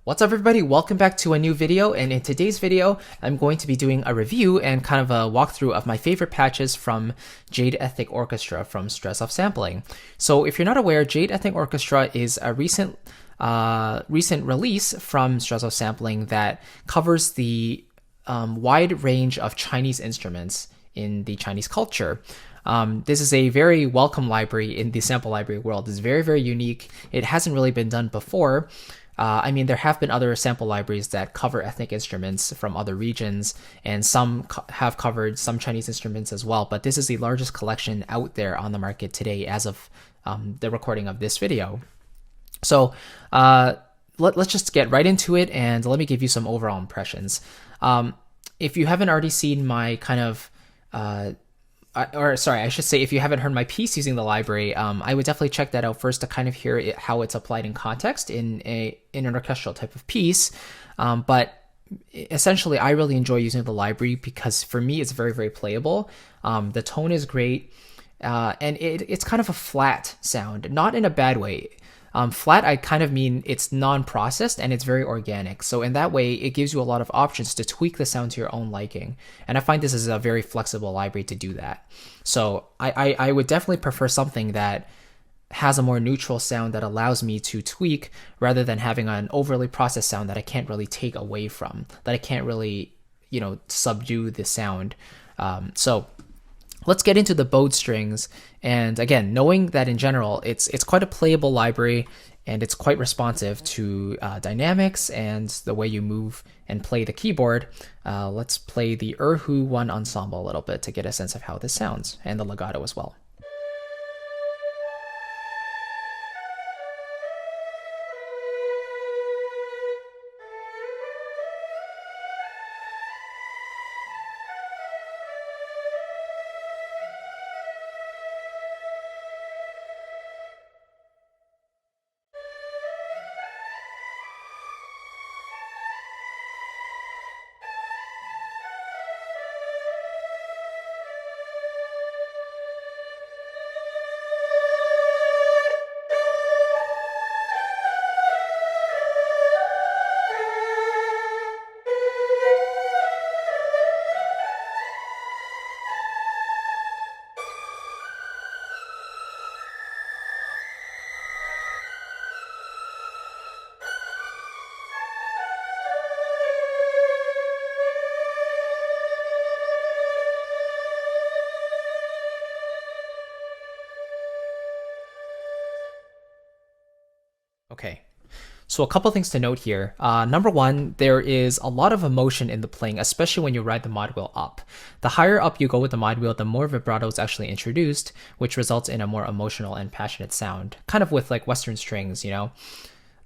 What's up everybody, welcome back to a new video, and in today's video I'm going to be doing a review and kind of a walkthrough of my favorite patches from Jade Ethnic Orchestra from Strezov Sampling. So if you're not aware, Jade Ethnic Orchestra is a recent release from Strezov Sampling that covers the wide range of Chinese instruments in the Chinese culture. This is a very welcome library in the sample library world. It's very, very unique. It hasn't really been done before. I mean, there have been other sample libraries that cover ethnic instruments from other regions, and some have covered some Chinese instruments as well, but this is the largest collection out there on the market today as of the recording of this video. So let's just get right into it, and let me give you some overall impressions. If you haven't already seen my kind of I should say, if you haven't heard my piece using the library, I would definitely check that out first to kind of hear how it's applied in context in an orchestral type of piece. But essentially, I really enjoy using the library because for me, it's very, very playable. The tone is great, and it's kind of a flat sound, not in a bad way. Flat, I kind of mean it's non-processed and it's very organic. So in that way, it gives you a lot of options to tweak the sound to your own liking. And I find this is a very flexible library to do that. So I would definitely prefer something that has a more neutral sound that allows me to tweak rather than having an overly processed sound that I can't really take away from, that I can't really, subdue the sound. So let's get into the bowed strings, and again, knowing that in general, it's quite a playable library, and it's quite responsive to dynamics and the way you move and play the keyboard. Let's play the Erhu 1 ensemble a little bit to get a sense of how this sounds, and the legato as well. Okay, so a couple things to note here. Number one, there is a lot of emotion in the playing, especially when you ride the mod wheel up. The higher up you go with the mod wheel, the more vibrato is actually introduced, which results in a more emotional and passionate sound, kind of with like Western strings,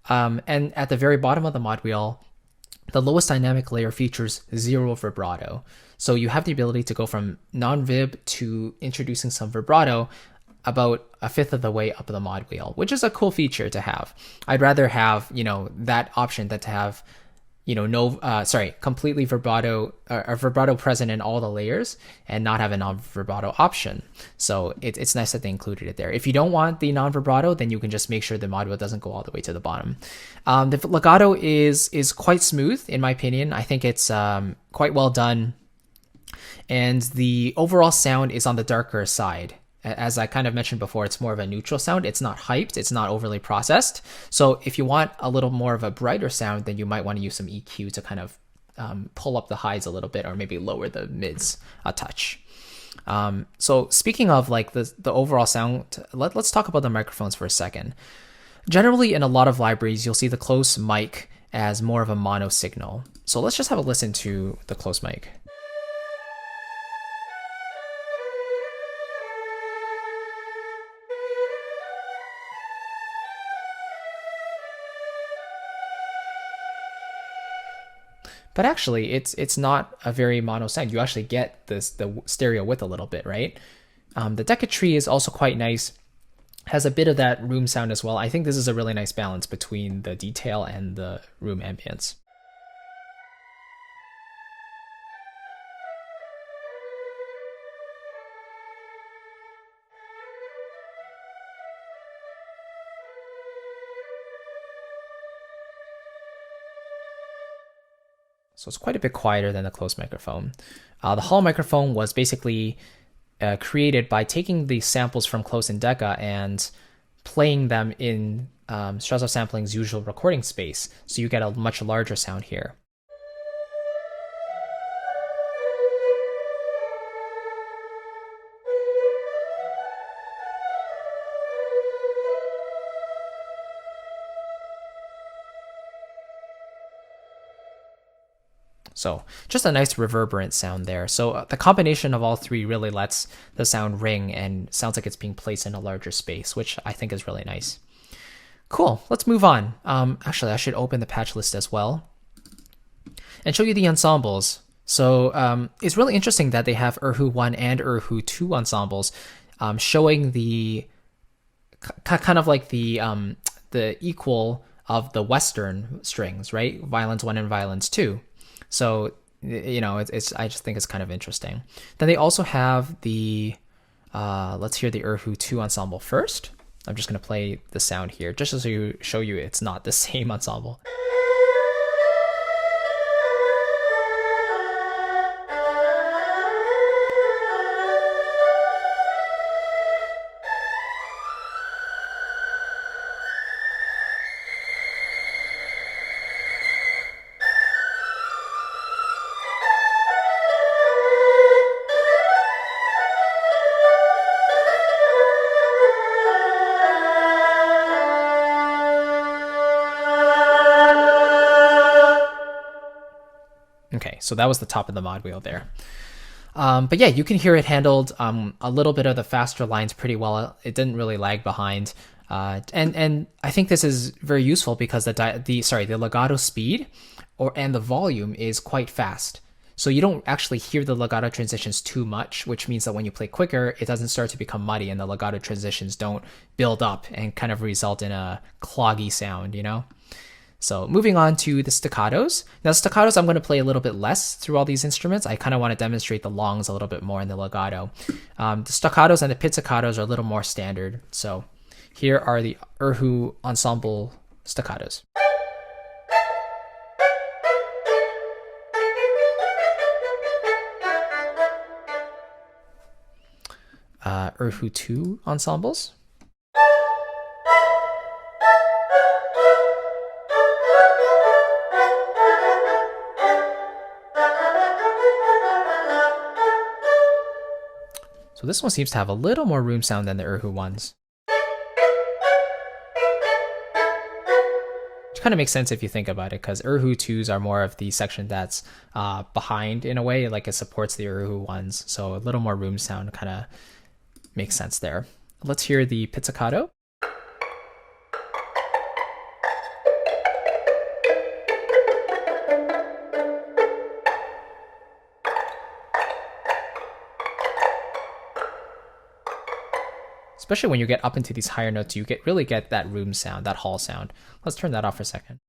And at the very bottom of the mod wheel, the lowest dynamic layer features zero vibrato. So you have the ability to go from non-vib to introducing some vibrato about a fifth of the way up the mod wheel, which is a cool feature to have. I'd rather have, that option than to have, completely vibrato, or vibrato present in all the layers and not have a non-vibrato option. So it's nice that they included it there. If you don't want the non-vibrato, then you can just make sure the mod wheel doesn't go all the way to the bottom. The legato is quite smooth, in my opinion. I think it's quite well done. And the overall sound is on the darker side. As I kind of mentioned before, it's more of a neutral sound. It's not hyped. It's not overly processed. So if you want a little more of a brighter sound, then you might want to use some EQ to kind of pull up the highs a little bit, or maybe lower the mids a touch. So speaking of like the overall sound, let's talk about the microphones for a second. Generally, in a lot of libraries, you'll see the close mic as more of a mono signal. So let's just have a listen to the close mic. But actually, it's not a very mono sound. You actually get the stereo width a little bit, right? The Decca-tree is also quite nice. Has a bit of that room sound as well. I think this is a really nice balance between the detail and the room ambience. So it's quite a bit quieter than the closed microphone. The hollow microphone was basically created by taking the samples from close and Decca and playing them in Strezov Sampling's usual recording space, so you get a much larger sound here. So just a nice reverberant sound there. So the combination of all three really lets the sound ring and sounds like it's being placed in a larger space, which I think is really nice. Cool, let's move on. Actually, I should open the patch list as well and show you the ensembles. So it's really interesting that they have Erhu 1 and Erhu 2 ensembles, showing the kind of like the equal of the Western strings, right? Violins 1 and violins 2. So, you know, it's I just think it's kind of interesting. Then they also have the, let's hear the Erhu 2 ensemble first. I'm just going to play the sound here, just to show you it's not the same ensemble. Okay, so that was the top of the mod wheel there. But yeah, you can hear it handled a little bit of the faster lines pretty well. It didn't really lag behind. And I think this is very useful because the legato speed and the volume is quite fast. So you don't actually hear the legato transitions too much, which means that when you play quicker, it doesn't start to become muddy and the legato transitions don't build up and kind of result in a cloggy sound, you know? So moving on to the staccatos. Now staccatos I'm going to play a little bit less through all these instruments. I kind of want to demonstrate the longs a little bit more in the legato. The staccatos and the pizzicatos are a little more standard. So here are the Erhu ensemble staccatos. Erhu 2 ensembles. So this one seems to have a little more room sound than the Erhu ones. Which kind of makes sense if you think about it, because Erhu 2s are more of the section that's behind in a way, like it supports the Erhu ones. So a little more room sound kind of makes sense there. Let's hear the pizzicato. Especially when you get up into these higher notes, you really get that room sound, that hall sound. Let's turn that off for a second.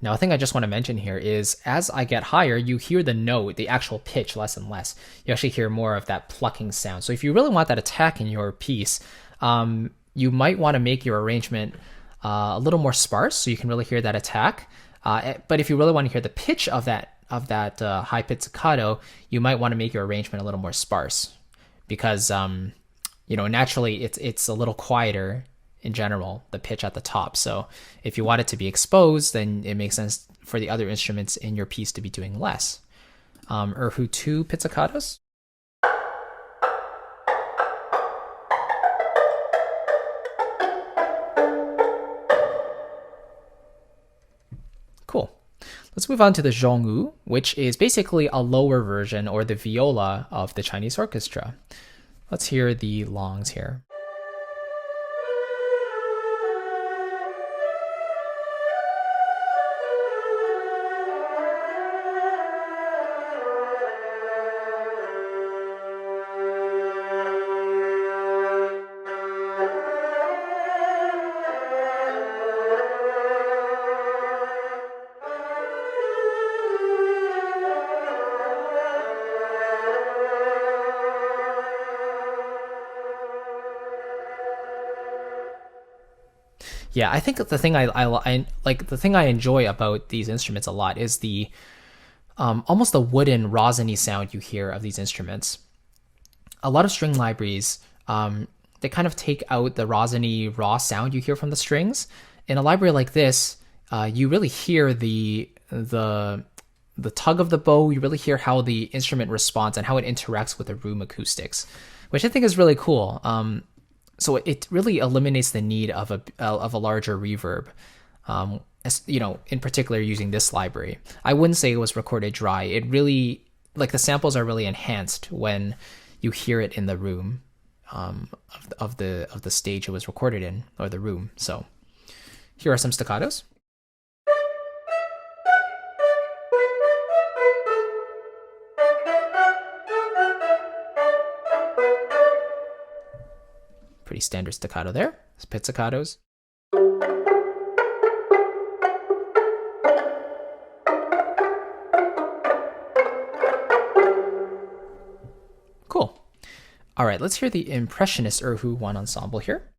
Now, a thing I just want to mention here is as I get higher, you hear the note, the actual pitch, less and less. You actually hear more of that plucking sound. So if you really want that attack in your piece, you might want to make your arrangement a little more sparse so you can really hear that attack. But if you really want to hear the pitch of that high pizzicato, you might want to make your arrangement a little more sparse because you know, naturally it's a little quieter in general, the pitch at the top. So if you want it to be exposed, then it makes sense for the other instruments in your piece to be doing less. Erhu 2 pizzicatos. Cool. Let's move on to the zhongwu, which is basically a lower version or the viola of the Chinese orchestra. Let's hear the longs here. Yeah, I think the thing I like, the thing I enjoy about these instruments a lot is the almost the wooden rosiny sound you hear of these instruments. A lot of string libraries, they kind of take out the rosiny raw sound you hear from the strings. In a library like this, you really hear the tug of the bow. You really hear how the instrument responds and how it interacts with the room acoustics, which I think is really cool. So it really eliminates the need of a larger reverb. In particular using this library. I wouldn't say it was recorded dry. It really, like, the samples are really enhanced when you hear it in the room of the stage it was recorded in, or the room. So here are some staccatos. Pretty standard staccato there. Pizzicatos. Cool. All right, let's hear the Impressionist Erhu 1 ensemble here.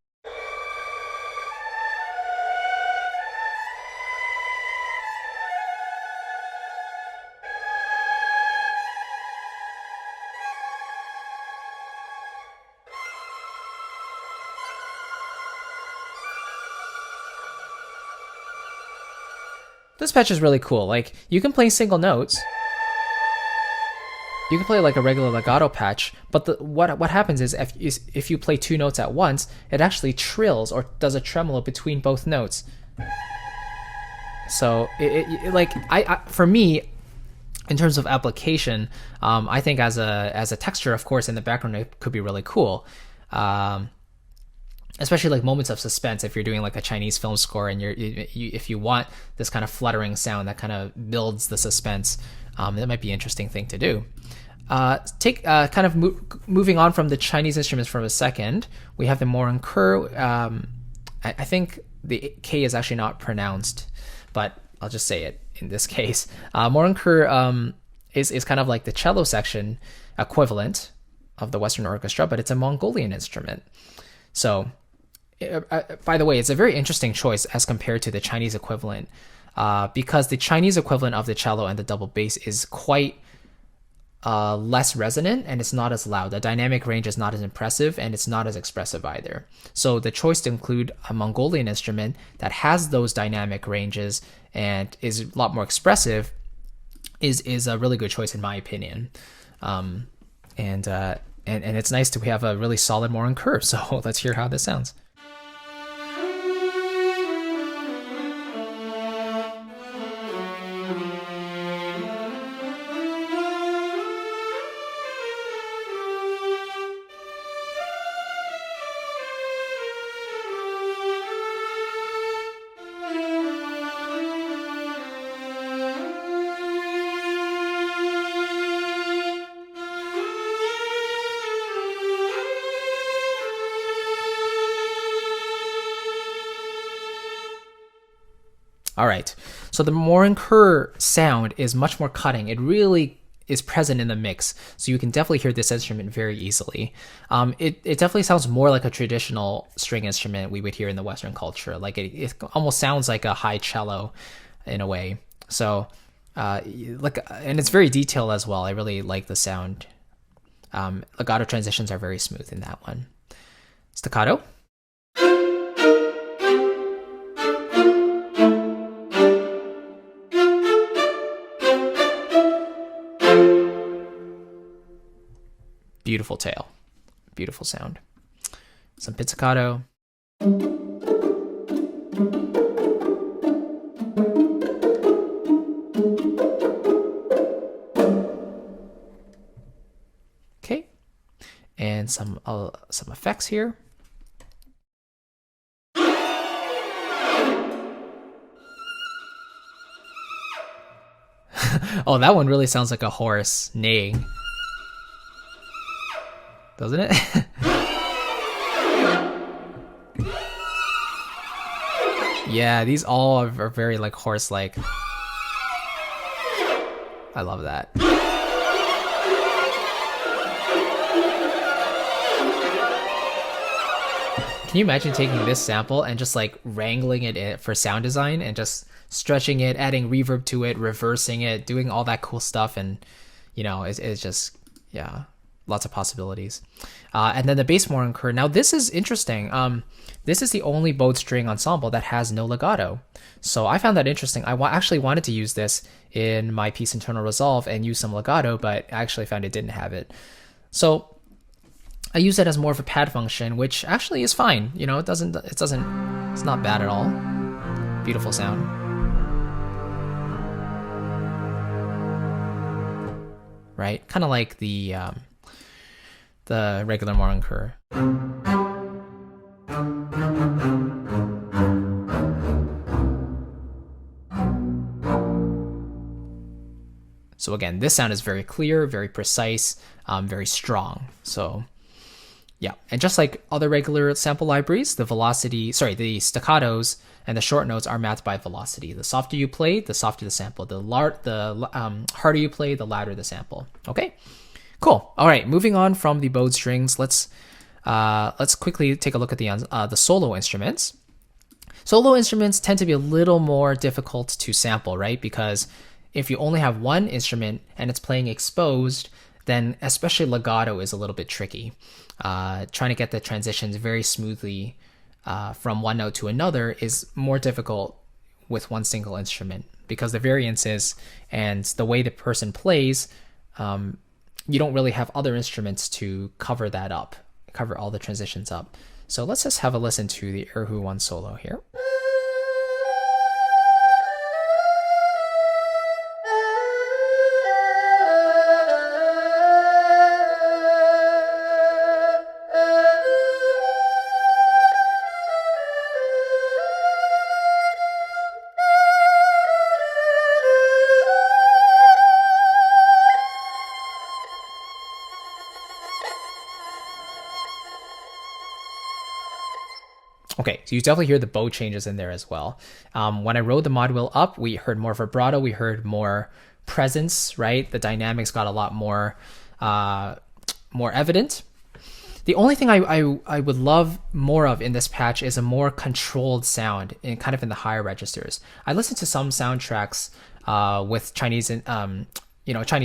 This patch is really cool. Like, you can play single notes. You can play like a regular legato patch, but what happens is if you play two notes at once, it actually trills or does a tremolo between both notes. So for me, in terms of application, I think as a texture, of course, in the background it could be really cool. Especially like moments of suspense, if you're doing like a Chinese film score and if you want this kind of fluttering sound that kind of builds the suspense, that might be an interesting thing to do. Moving on from the Chinese instruments for a second, we have the Morin Kerr. I think the K is actually not pronounced, but I'll just say it in this case. Morin Kerr is kind of like the cello section equivalent of the Western Orchestra, but it's a Mongolian instrument. So, by the way, it's a very interesting choice as compared to the Chinese equivalent, because the Chinese equivalent of the cello and the double bass is quite less resonant and it's not as loud. The dynamic range is not as impressive and it's not as expressive either. So the choice to include a Mongolian instrument that has those dynamic ranges and is a lot more expressive is a really good choice in my opinion. And it's nice to have a really solid Morin Kerr. So let's hear how this sounds. All right, so the Morin Kerr sound is much more cutting. It really is present in the mix, so you can definitely hear this instrument very easily. It definitely sounds more like a traditional string instrument we would hear in the Western culture. Like it almost sounds like a high cello in a way. So, and it's very detailed as well. I really like the sound. Legato transitions are very smooth in that one. Staccato. Beautiful tail, beautiful sound. Some pizzicato. Okay, and some effects here. Oh, that one really sounds like a horse neighing. Doesn't it? Yeah, these all are very like horse-like. I love that. Can you imagine taking this sample and just like wrangling it for sound design and just stretching it, adding reverb to it, reversing it, doing all that cool stuff, and it's just, yeah, lots of possibilities. And then the bass Morinker. Now this is interesting. This is the only bowed string ensemble that has no legato. So I found that interesting. I actually wanted to use this in my piece Internal Resolve and use some legato, but I actually found it didn't have it. So I use it as more of a pad function, which actually is fine. It's not bad at all. Beautiful sound. Right? Kind of like the regular Morinker. So again, this sound is very clear, very precise, very strong. So yeah, and just like other regular sample libraries, the staccatos and the short notes are matched by velocity. The softer you play, the softer the sample. The harder you play, the louder the sample. Okay, cool. All right, moving on from the bowed strings, let's quickly take a look at the solo instruments. Solo instruments tend to be a little more difficult to sample, right? Because if you only have one instrument and it's playing exposed, then especially legato is a little bit tricky. Trying to get the transitions very smoothly from one note to another is more difficult with one single instrument because the variances and the way the person plays, you don't really have other instruments to cover that up, cover all the transitions up. So let's just have a listen to the Erhu 1 solo here. Okay, so you definitely hear the bow changes in there as well. When I rode the mod wheel up, we heard more vibrato, we heard more presence, right? The dynamics got a lot more evident. The only thing I would love more of in this patch is a more controlled sound, kind of in the higher registers. I listened to some soundtracks with Chinese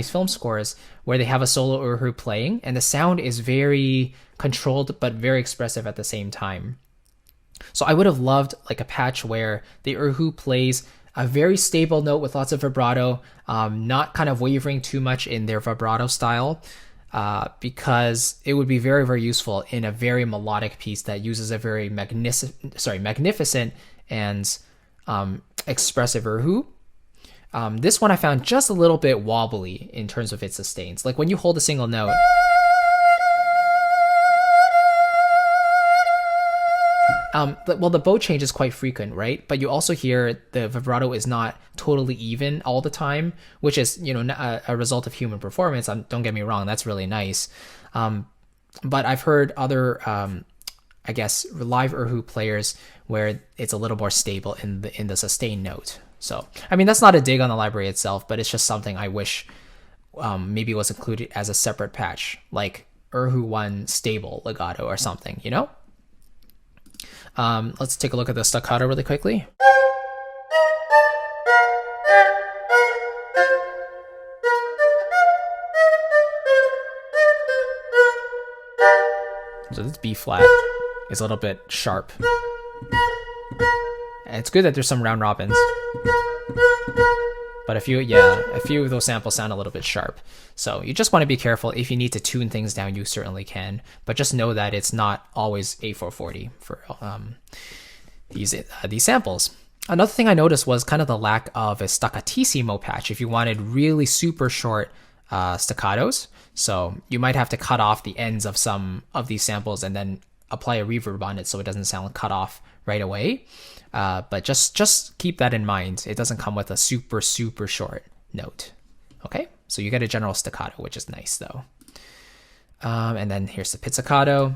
film scores where they have a solo erhu playing, and the sound is very controlled but very expressive at the same time. So I would have loved like a patch where the erhu plays a very stable note with lots of vibrato, not kind of wavering too much in their vibrato style, because it would be very, very useful in a very melodic piece that uses a very magnificent and expressive erhu. This one I found just a little bit wobbly in terms of its sustains. Like when you hold a single note, the bow change is quite frequent, right? But you also hear the vibrato is not totally even all the time, which is, a result of human performance. Don't get me wrong, that's really nice. But I've heard other, I guess, live erhu players where it's a little more stable in the sustained note. So, I mean, that's not a dig on the library itself, but it's just something I wish maybe was included as a separate patch, like erhu 1 stable legato or something, Let's take a look at the staccato really quickly. So this B flat is a little bit sharp. And it's good that there's some round robins. But a few of those samples sound a little bit sharp. So you just want to be careful. If you need to tune things down, you certainly can. But just know that it's not always A440 for these samples. Another thing I noticed was kind of the lack of a staccatissimo patch if you wanted really super short staccatos. So you might have to cut off the ends of some of these samples and then apply a reverb on it so it doesn't sound cut off right away. But just keep that in mind. It doesn't come with a super, super short note. Okay, so you get a general staccato, which is nice though. And then here's the pizzicato.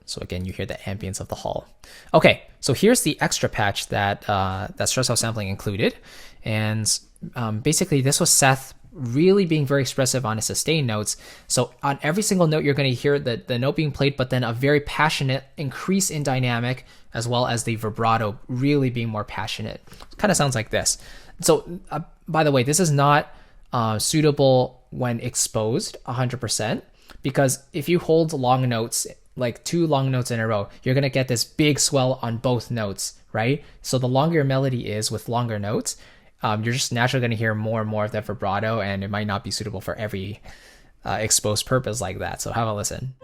So again, you hear the ambience of the hall. Okay, so here's the extra patch that Strezov Sampling included. And basically this was Seth really being very expressive on its sustained notes. So on every single note, you're going to hear the note being played, but then a very passionate increase in dynamic, as well as the vibrato really being more passionate. It kind of sounds like this. So by the way, this is not suitable when exposed 100%, because if you hold long notes, like 2 long notes in a row, you're going to get this big swell on both notes, right? So the longer your melody is with longer notes, you're just naturally going to hear more and more of that vibrato, and it might not be suitable for every exposed purpose like that. So have a listen.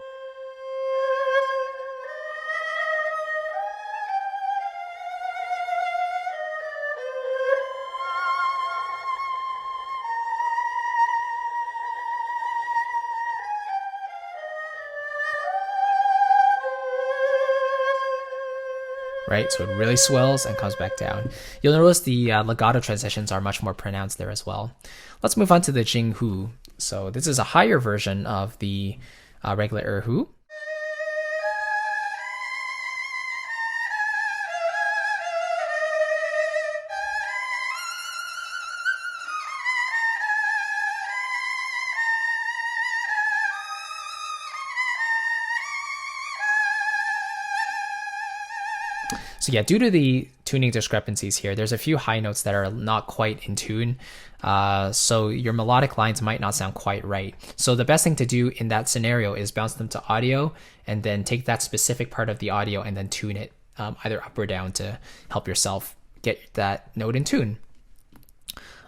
Right, so it really swells and comes back down. You'll notice the legato transitions are much more pronounced there as well. Let's move on to the Jinghu. So this is a higher version of the regular erhu. So yeah, due to the tuning discrepancies here, there's a few high notes that are not quite in tune. So your melodic lines might not sound quite right. So the best thing to do in that scenario is bounce them to audio and then take that specific part of the audio and then tune it either up or down to help yourself get that note in tune.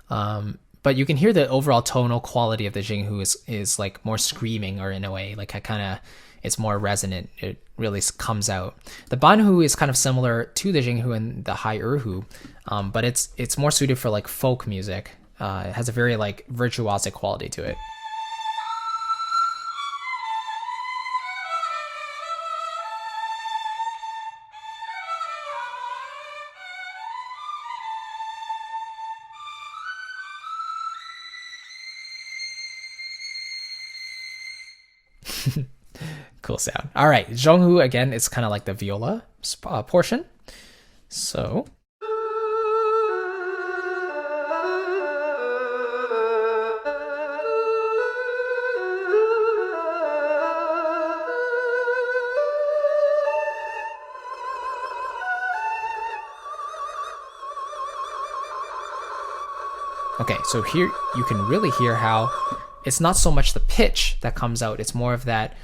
But you can hear the overall tonal quality of the Jinghu is like more screaming, or in a way, like it's more resonant. It really comes out. The Banhu is kind of similar to the Jinghu and the high erhu, but it's more suited for like folk music. It has a very like virtuosic quality to it. Cool sound. All right, Zhonghu again, it's kind of like the viola portion. So okay, so here you can really hear how it's not so much the pitch that comes out, it's more of that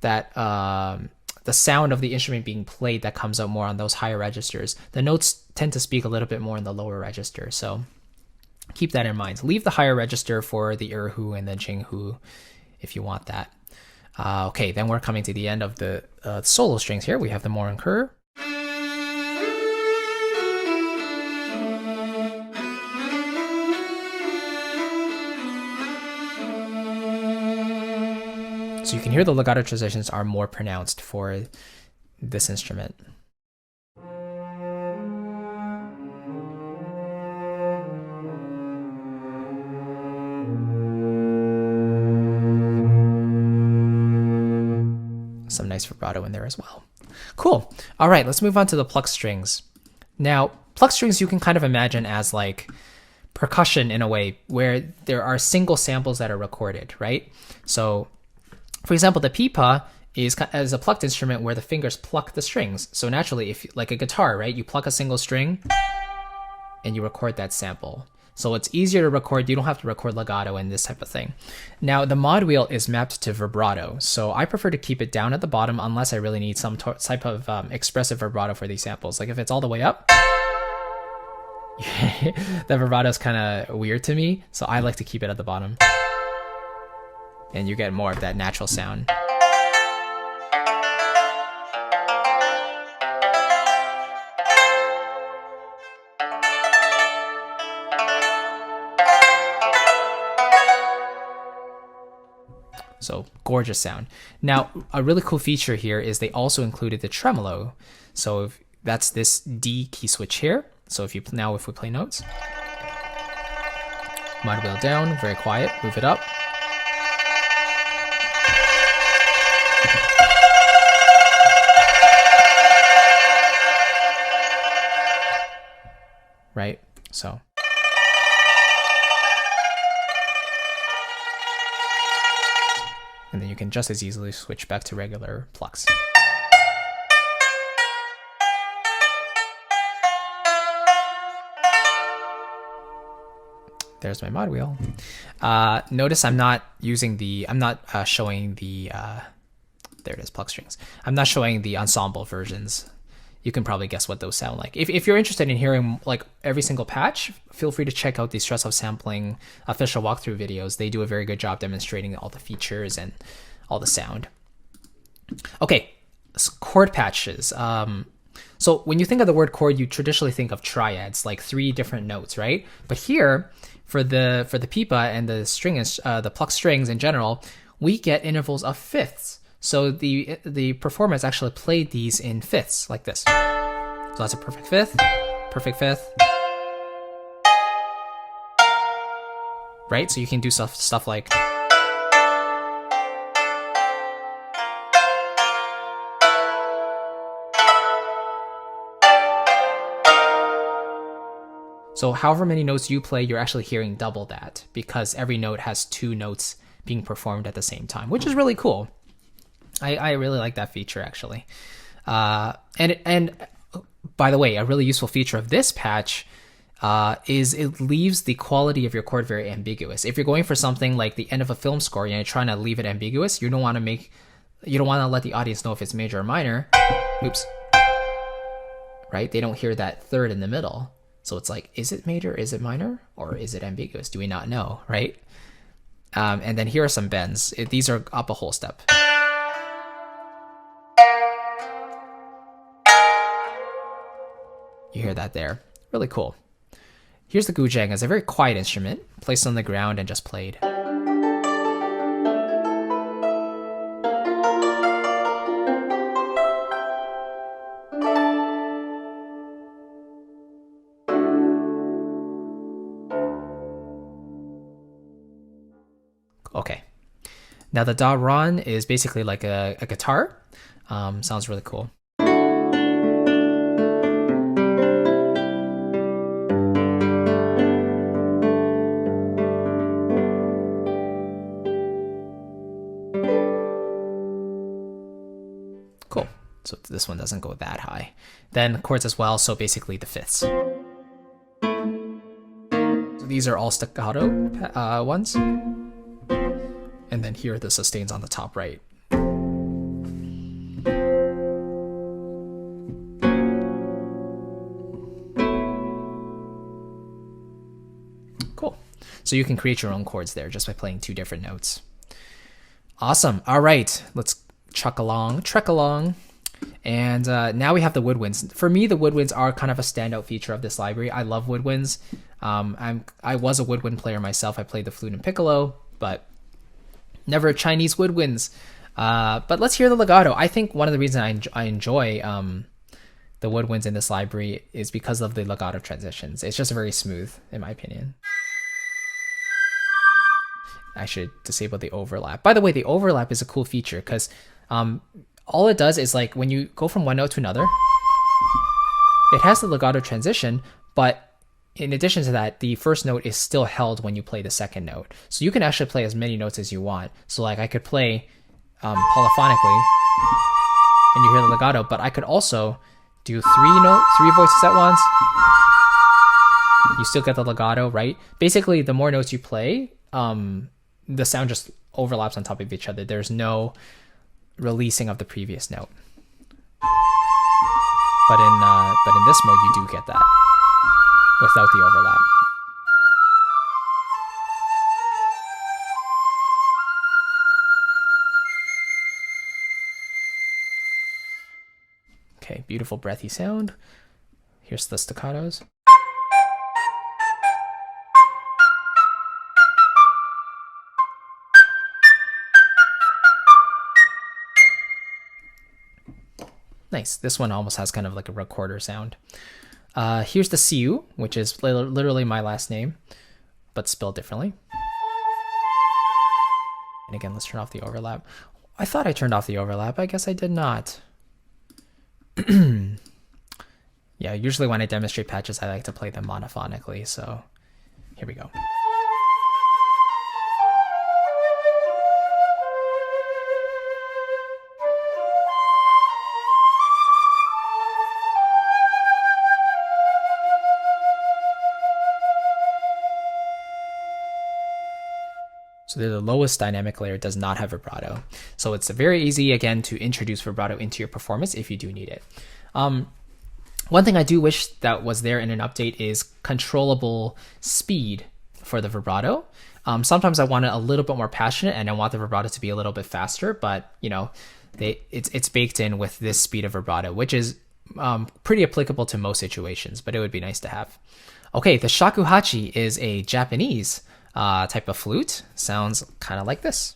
the sound of the instrument being played that comes out more on those higher registers. The notes tend to speak a little bit more in the lower register, so keep that in mind. Leave the higher register for the erhu and the jinghu if you want that. Okay, then we're coming to the end of the solo strings here. We have the morinkur. So you can hear the legato transitions are more pronounced for this instrument. Some nice vibrato in there as well. Cool. All right, let's move on to the plucked strings. Now, plucked strings you can kind of imagine as like percussion in a way, where there are single samples that are recorded, right? So for example, the pipa is a plucked instrument where the fingers pluck the strings. So naturally, if like a guitar, right, you pluck a single string and you record that sample. So it's easier to record. You don't have to record legato and this type of thing. Now, the mod wheel is mapped to vibrato. So I prefer to keep it down at the bottom unless I really need some type of expressive vibrato for these samples. Like if it's all the way up, the vibrato is kind of weird to me. So I like to keep it at the bottom. And you get more of that natural sound. So gorgeous sound. Now, a really cool feature here is they also included the tremolo. So if that's this D key switch here. So if we play notes, mod wheel down, very quiet, move it up. Right? So And then you can just as easily switch back to regular plucks. There's my mod wheel. Notice I'm not using the, showing the, there it is, pluck strings. I'm not showing the ensemble versions. You can probably guess what those sound like. If you're interested in hearing like every single patch, feel free to check out the Strezov Sampling official walkthrough videos. They do a very good job demonstrating all the features and all the sound. Okay, chord patches. So when you think of the word chord, you traditionally think of triads, like 3 different notes, right? But here, for the pipa and the the pluck strings in general, we get intervals of fifths. So the performer has actually played these in fifths, like this. So that's a perfect fifth, right? So you can do stuff like. So however many notes you play, you're actually hearing double that because every note has 2 notes being performed at the same time, which is really cool. I really like that feature actually. And by the way, a really useful feature of this patch is it leaves the quality of your chord very ambiguous. If you're going for something like the end of a film score and you're trying to leave it ambiguous, you don't want to let the audience know if it's major or minor. Oops. Right? They don't hear that third in the middle. So it's like, is it major, is it minor, or is it ambiguous? Do we not know, right? And then here are some bends. These are up a whole step. You hear that there. Really cool. Here's the guzheng. It's a very quiet instrument, placed on the ground and just played. Okay. Now the da ron is basically like a guitar. Sounds really cool. Cool. So this one doesn't go that high. Then chords as well, so basically the fifths. So these are all staccato ones. And then here are the sustains on the top right. Cool. So you can create your own chords there just by playing 2 different notes. Awesome. All right, let's trek along. And now we have the woodwinds. For me, the woodwinds are kind of a standout feature of this library. I love woodwinds. I was a woodwind player myself. I played the flute and piccolo, but never a Chinese woodwinds. But let's hear the legato. I think one of the reasons I enjoy the woodwinds in this library is because of the legato transitions. It's just very smooth, in my opinion. I should disable the overlap. By the way, the overlap is a cool feature because all it does is like when you go from one note to another, it has the legato transition, but in addition to that, the first note is still held when you play the second note. So you can actually play as many notes as you want. So like I could play polyphonically and you hear the legato, but I could also do 3 voices at once. You still get the legato, right? Basically, the more notes you play, the sound just overlaps on top of each other. There's no releasing of the previous note. But in this mode, you do get that without the overlap. Okay, beautiful breathy sound. Here's the staccatos. Nice. This one almost has kind of like a recorder sound. Here's the Siu, which is literally my last name, but spelled differently. And again, let's turn off the overlap. I thought I turned off the overlap. I guess I did not. Yeah, usually when I demonstrate patches, I like to play them monophonically. So here we go. So the lowest dynamic layer does not have vibrato. So it's very easy, again, to introduce vibrato into your performance if you do need it. One thing I do wish that was there in an update is controllable speed for the vibrato. Sometimes I want it a little bit more passionate and I want the vibrato to be a little bit faster, but you know, it's baked in with this speed of vibrato, which is pretty applicable to most situations, but it would be nice to have. Okay, the shakuhachi is a Japanese type of flute. Sounds kind of like this.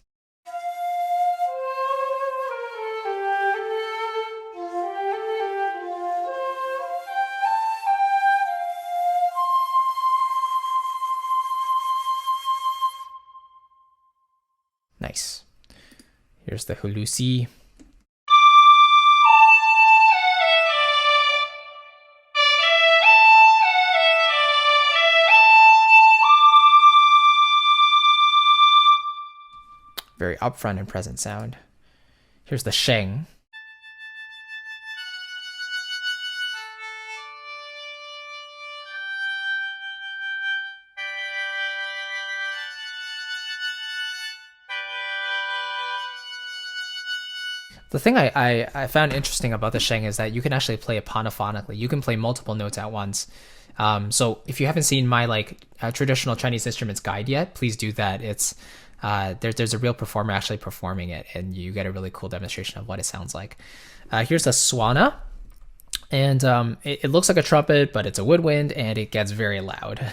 Nice. Here's the hulusi. Very upfront and present sound. Here's the sheng. The thing I found interesting about the sheng is that you can actually play it ponophonically. You can play multiple notes at once. So if you haven't seen my traditional Chinese instruments guide yet, please do that. It's there's a real performer actually performing it, and you get a really cool demonstration of what it sounds like. Here's the swana, and it looks like a trumpet, but it's a woodwind, and it gets very loud.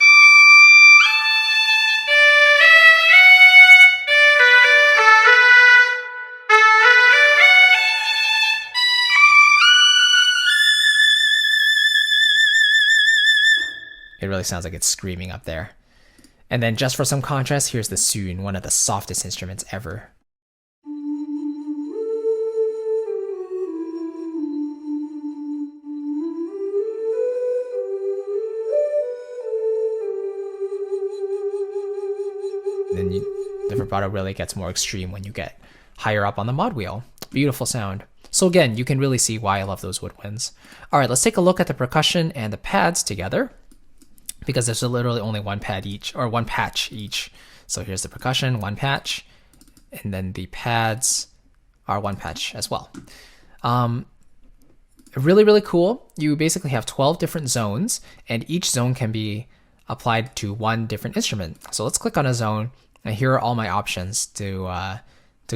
It really sounds like it's screaming up there. And then just for some contrast, here's the soon, one of the softest instruments ever. And then the vibrato really gets more extreme when you get higher up on the mod wheel. Beautiful sound. So again, you can really see why I love those woodwinds. All right, let's take a look at the percussion and the pads together, because there's literally only one pad each, or one patch each. So here's the percussion, one patch, and then the pads are one patch as well. Really, really cool. You basically have 12 different zones, and each zone can be applied to one different instrument. So let's click on a zone, and here are all my options to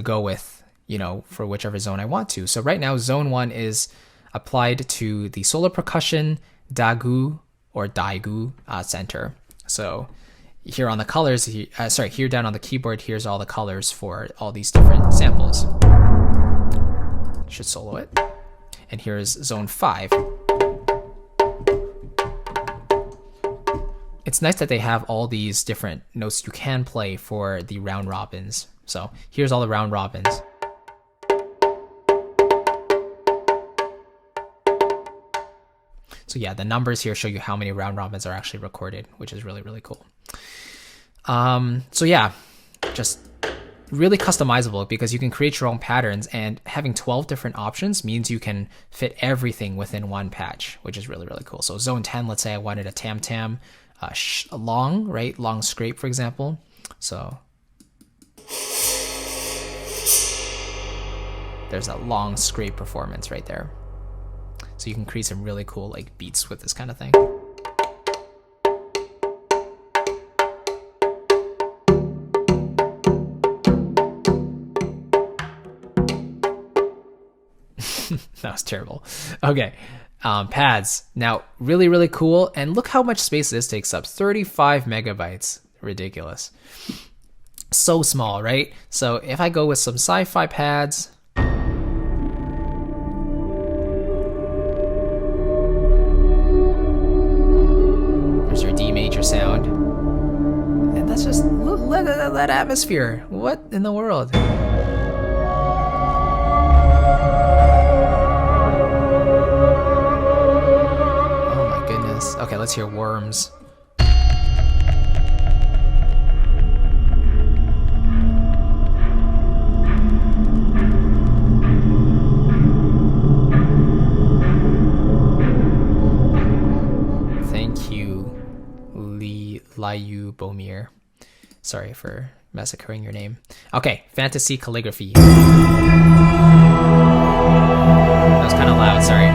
go with, you know, for whichever zone I want to. So right now, zone 1 is applied to the solo percussion, dagu, or daigu center. So here on the colors, here down on the keyboard, here's all the colors for all these different samples. Should solo it. And here's zone 5. It's nice that they have all these different notes you can play for the round robins. So here's all the round robins. So yeah, the numbers here show you how many round robins are actually recorded, which is really, really cool. So yeah, just really customizable because you can create your own patterns, and having 12 different options means you can fit everything within one patch, which is really, really cool. So zone 10, let's say I wanted a tam-tam, long, right? Long scrape, for example. So there's that long scrape performance right there. So you can create some really cool like beats with this kind of thing. That was terrible. Okay, pads. Now, really, really cool. And look how much space this takes up. 35 megabytes. Ridiculous. So small, right? So if I go with some sci-fi pads, there's your D major sound. And that's just, look at that atmosphere. What in the world? Okay, let's hear worms. Thank you, Liu Bomir. Sorry for massacring your name. Okay, fantasy calligraphy. That was kind of loud, sorry.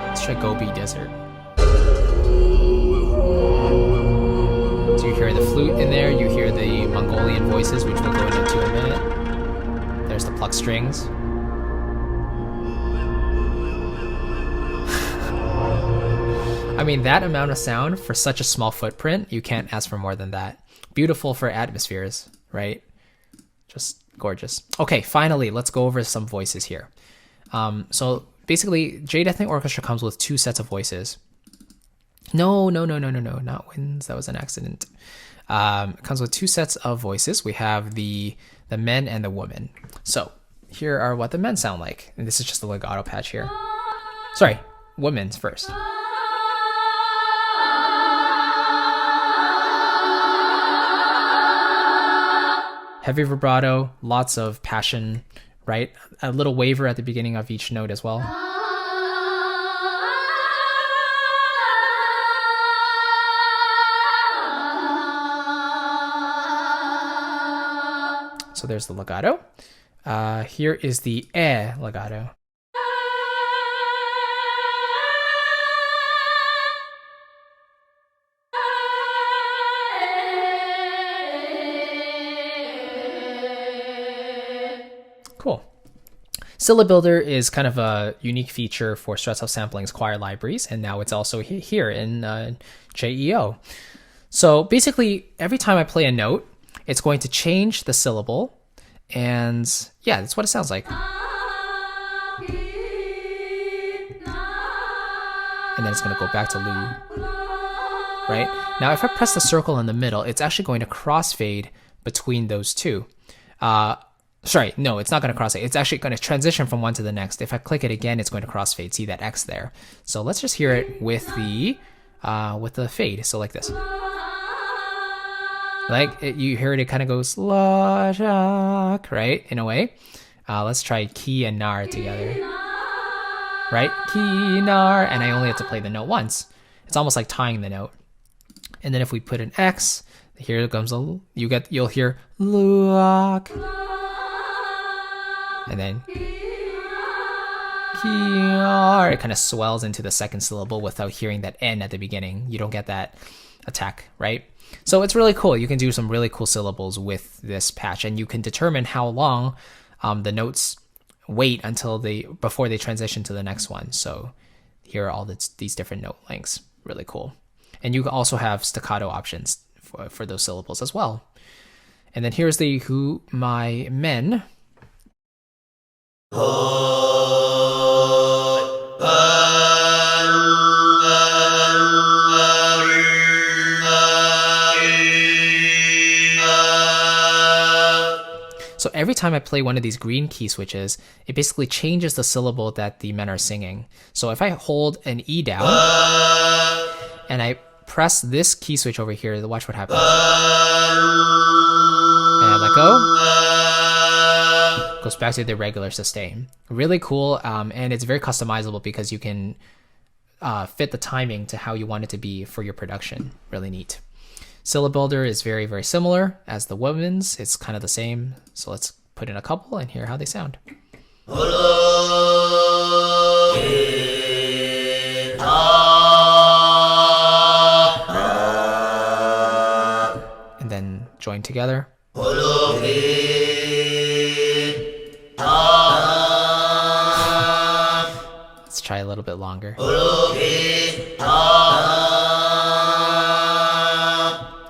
Let's try Gobi Desert. So you hear the flute in there, you hear the Mongolian voices, which we'll go into in a minute. There's the plucked strings. I mean, that amount of sound for such a small footprint, you can't ask for more than that. Beautiful for atmospheres, right? Just gorgeous. Okay, finally, let's go over some voices here. So basically, Jade Ethnic Orchestra comes with 2 sets of voices. No, not winds. That was an accident. It comes with 2 sets of voices. We have the men and the women. So here are what the men sound like. And this is just the legato patch here. Sorry, women's first. Heavy vibrato, lots of passion, right? A little waver at the beginning of each note as well. So there's the legato. Here is the legato. Cool. Syllab Builder is kind of a unique feature for Strezov Sampling's choir libraries, and now it's also here in JEO. So basically, every time I play a note, it's going to change the syllable, and yeah, that's what it sounds like. And then it's going to go back to Loo. Right? Now, if I press the circle in the middle, it's actually going to crossfade between those two. Sorry, no, it's not going to crossfade. It's actually going to transition from one to the next. If I click it again, it's going to crossfade. See that X there? So let's just hear it with the fade. So like this. Like you hear it kind of goes la-shak, right? In a way. Let's try ki and nar together. Right? Ki, nar, and I only have to play the note once. It's almost like tying the note. And then if we put an X, here comes you'll hear luak. And then it kind of swells into the second syllable without hearing that N at the beginning. You don't get that attack, right? So it's really cool. You can do some really cool syllables with this patch, and you can determine how long the notes wait until before they transition to the next one. So here are all these different note lengths. Really cool. And you also have staccato options for those syllables as well. And then here's the who, my, men. So every time I play one of these green key switches, it basically changes the syllable that the men are singing. So if I hold an E down and I press this key switch over here, watch what happens. And I let go. Goes back to the regular sustain. Really cool, and it's very customizable because you can fit the timing to how you want it to be for your production. Really neat. Syllab Builder is very, very similar as the Woodwinds. It's kind of the same. So let's put in a couple and hear how they sound. And then join together. Let's try a little bit longer.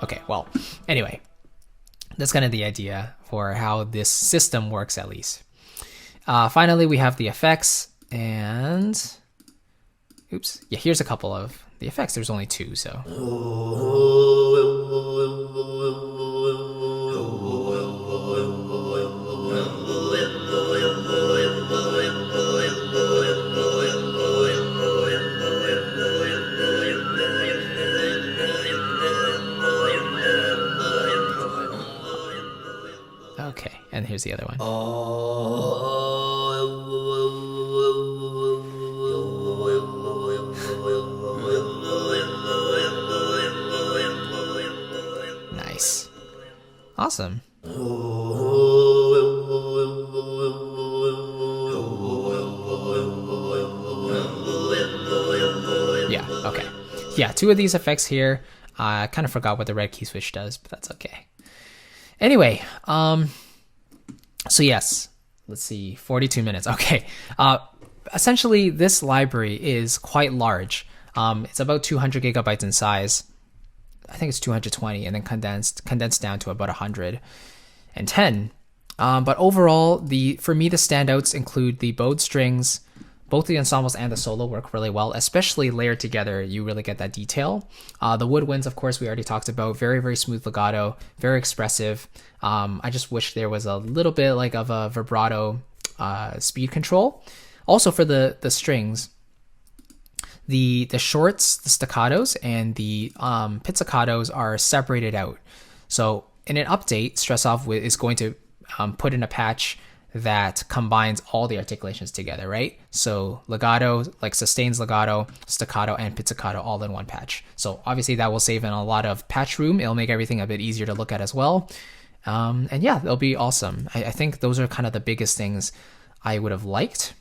Okay, well, anyway, that's kind of the idea for how this system works, at least. Finally, we have the effects, and oops, yeah, here's a couple of the effects. There's only 2, so. Okay, and here's the other one. Awesome. Yeah, okay. Yeah, 2 of these effects here. I kind of forgot what the red key switch does, but that's okay. Anyway, so yes, let's see, 42 minutes. Okay. Essentially, this library is quite large. It's about 200 gigabytes in size. I think it's 220, and then condensed down to about 110. But overall, for me, the standouts include the bowed strings. Both the ensembles and the solo work really well, especially layered together. You really get that detail. The woodwinds, of course, we already talked about. Very, very smooth legato, very expressive. I just wish there was a little bit like of a vibrato speed control. Also for the strings, the shorts, the staccatos, and the pizzicatos are separated out. So in an update, Strezov is going to put in a patch that combines all the articulations together, right? So legato, like sustains legato, staccato, and pizzicato all in one patch. So obviously that will save in a lot of patch room. It'll make everything a bit easier to look at as well. And yeah, they'll be awesome. I think those are kind of the biggest things I would have liked.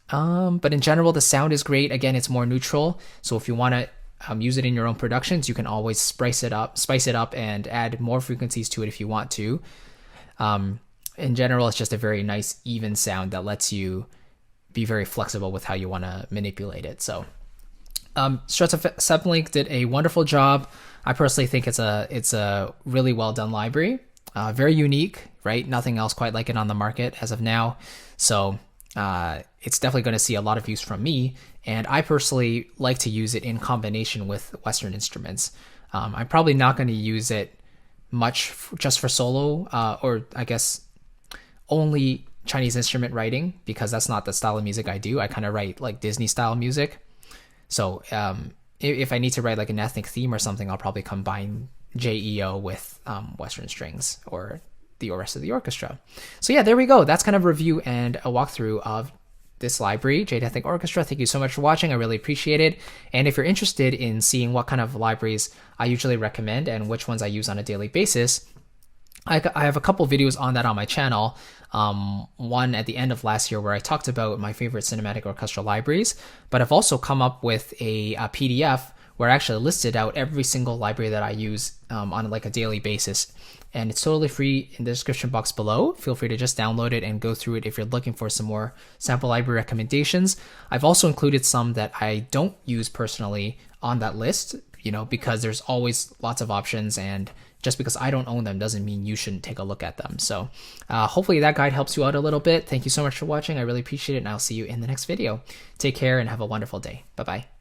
But in general, the sound is great. Again, it's more neutral. So if you want to use it in your own productions, you can always spice it up and add more frequencies to it if you want to. In general, it's just a very nice, even sound that lets you be very flexible with how you want to manipulate it. So Strezov Sampling did a wonderful job. I personally think it's a really well done library. Very unique, right? Nothing else quite like it on the market as of now. So it's definitely going to see a lot of use from me. And I personally like to use it in combination with Western instruments. I'm probably not going to use it much just for solo, or I guess only Chinese instrument writing, because that's not the style of music I do. I kind of write like Disney style music. So if I need to write like an ethnic theme or something, I'll probably combine JEO with Western strings or the rest of the orchestra. So yeah, there we go. That's kind of a review and a walkthrough of this library, Jade Ethnic Orchestra. Thank you so much for watching. I really appreciate it. And if you're interested in seeing what kind of libraries I usually recommend and which ones I use on a daily basis, I have a couple videos on that on my channel. One at the end of last year where I talked about my favorite cinematic orchestral libraries, but I've also come up with a PDF where I actually listed out every single library that I use on like a daily basis. And it's totally free in the description box below. Feel free to just download it and go through it if you're looking for some more sample library recommendations. I've also included some that I don't use personally on that list, because there's always lots of options, and just because I don't own them doesn't mean you shouldn't take a look at them. So hopefully that guide helps you out a little bit. Thank you so much for watching. I really appreciate it, and I'll see you in the next video. Take care and have a wonderful day. Bye-bye.